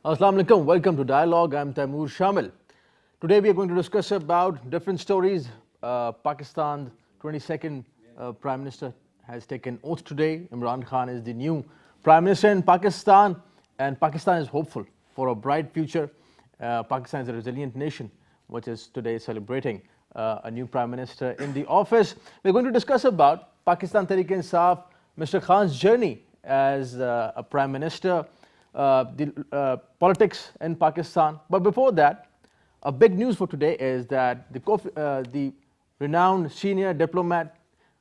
Assalamu alaikum. Welcome to Dialogue. I'm Taimur Shamil. Today we are going to discuss about different stories. Pakistan's 22nd Prime Minister has taken oath today. Imran Khan is the new Prime Minister in Pakistan, and Pakistan is hopeful for a bright future. Pakistan is a resilient nation, which is today celebrating a new Prime Minister in the office. We're going to discuss about Pakistan Tehreek-e-Insaf, Mr. Khan's journey as a Prime Minister, the politics in Pakistan. But before that, a big news for today is that the renowned senior diplomat,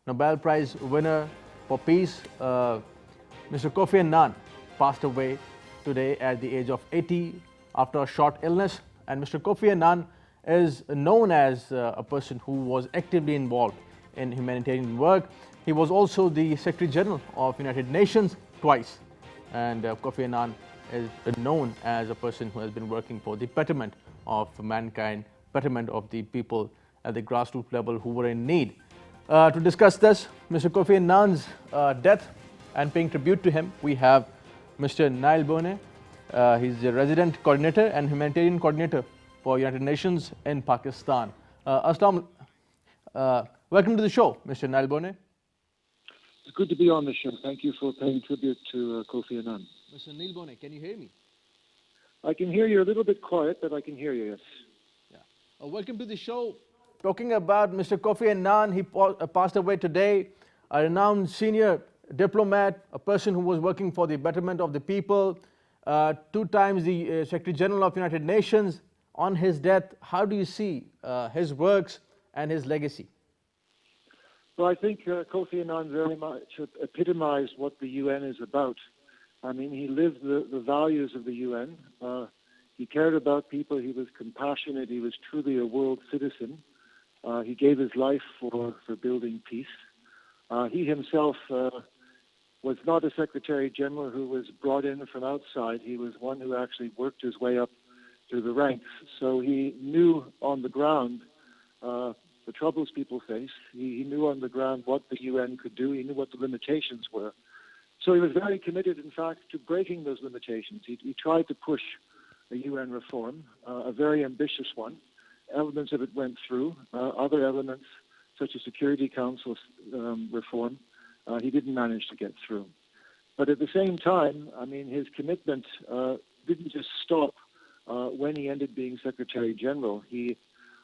Nobel Prize winner for peace, Mr. Kofi Annan, passed away today at the age of 80 after a short illness. And Mr. Kofi Annan is known as a person who was actively involved in humanitarian work. He was also the Secretary General of United Nations twice. And Kofi Annan is known as a person who has been working for the betterment of mankind, betterment of the people at the grassroots level who were in need. To discuss this, Mr. Kofi Annan's death and paying tribute to him, we have Mr. Buhne. He's a resident coordinator and humanitarian coordinator for United Nations in Pakistan. Welcome to the show, Mr. Buhne. It's good to be on the show. Thank you for paying tribute to Kofi Annan. Mr. Buhne, can you hear me? I can hear you a little bit quiet, but I can hear you, yes. Yeah. Welcome to the show. Talking about Mr. Kofi Annan, he passed away today, a renowned senior diplomat, a person who was working for the betterment of the people, 2 times the Secretary General of United Nations. On his death, how do you see his works and his legacy? Well, I think Kofi Annan very much epitomized what the UN is about. I mean, he lived the values of the UN. He cared about people. He was compassionate. He was truly a world citizen. He gave his life for building peace. He himself was not a Secretary General who was brought in from outside. He was one who actually worked his way up through the ranks. So he knew on the ground the troubles people face. He knew on the ground what the UN could do. He knew what the limitations were. So he was very committed, in fact, to breaking those limitations. He tried to push a UN reform, a very ambitious one. Elements of it went through. Other elements, such as Security Council reform, he didn't manage to get through. But at the same time, I mean, his commitment didn't just stop when he ended being Secretary General. He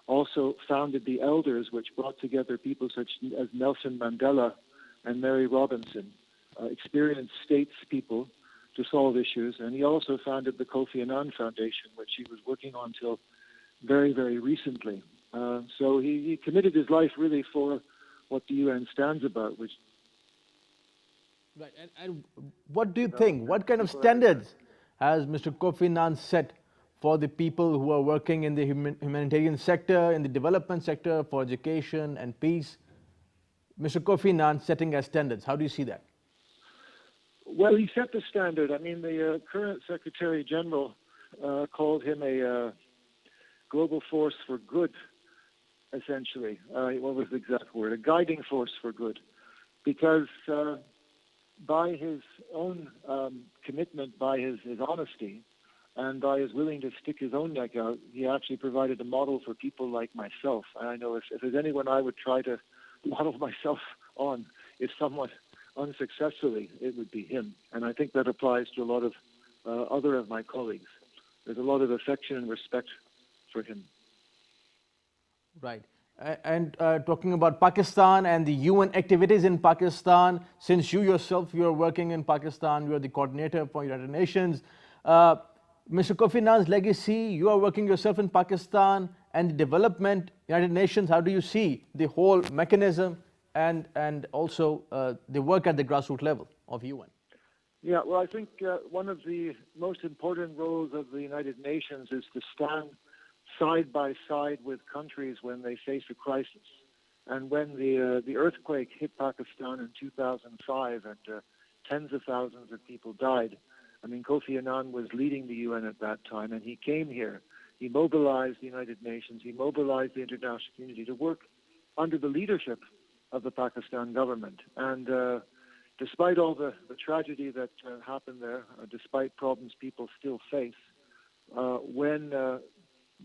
also founded the Elders, which brought together people such as Nelson Mandela and Mary Robinson, experienced statespeople to solve issues. And he also founded the Kofi Annan Foundation, which he was working on till very, very recently. So he committed his life really for what the UN stands about, which... Right, and what do you think? What kind of standards has Mr. Kofi Annan set for the people who are working in the humanitarian sector, in the development sector, for education and peace? Mr. Kofi Annan setting as standards, how do you see that? Well, he set the standard. I mean, the current Secretary General called him a global force for good, essentially. What was the exact word? A guiding force for good. Because by his own commitment, by his honesty, and by his willing to stick his own neck out, he actually provided a model for people like myself. And I know if there's anyone I would try to model myself on, if somewhat unsuccessfully, it would be him. And I think that applies to a lot of other of my colleagues. There's a lot of affection and respect for him. Right. And talking about Pakistan and the UN activities in Pakistan, since you yourself, you're working in Pakistan, you're the coordinator for United Nations. Mr. Kofi Annan's legacy, you are working yourself in Pakistan and the development, United Nations, how do you see the whole mechanism and also the work at the grassroots level of UN? Yeah, well, I think one of the most important roles of the United Nations is to stand side by side with countries when they face a crisis. And when the earthquake hit Pakistan in 2005 and tens of thousands of people died, I mean, Kofi Annan was leading the UN at that time, and he came here. He mobilized the United Nations. He mobilized the international community to work under the leadership of the Pakistan government. And despite all the tragedy that happened there, despite problems people still face, when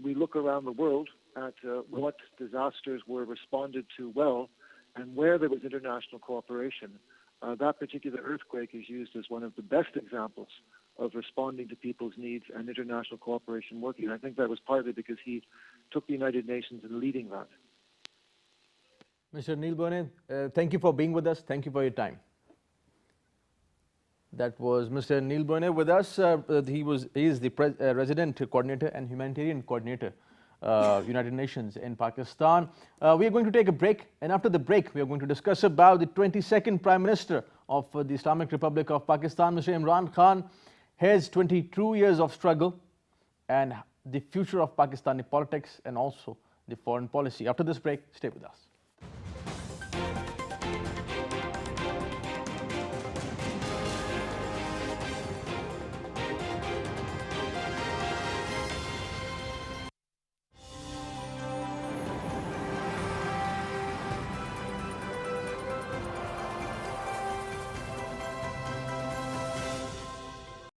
we look around the world at what disasters were responded to well and where there was international cooperation, that particular earthquake is used as one of the best examples of responding to people's needs and international cooperation working. I think that was partly because he took the United Nations in leading that. Mr. Neil Buhne, thank you for being with us. Thank you for your time. That was Mr. Neil Buhne with us. He is the resident coordinator and humanitarian coordinator, United Nations in Pakistan. We are going to take a break, and after the break, we are going to discuss about the 22nd Prime Minister of the Islamic Republic of Pakistan, Mr. Imran Khan, his 22 years of struggle, and the future of Pakistani politics and also the foreign policy. After this break, stay with us.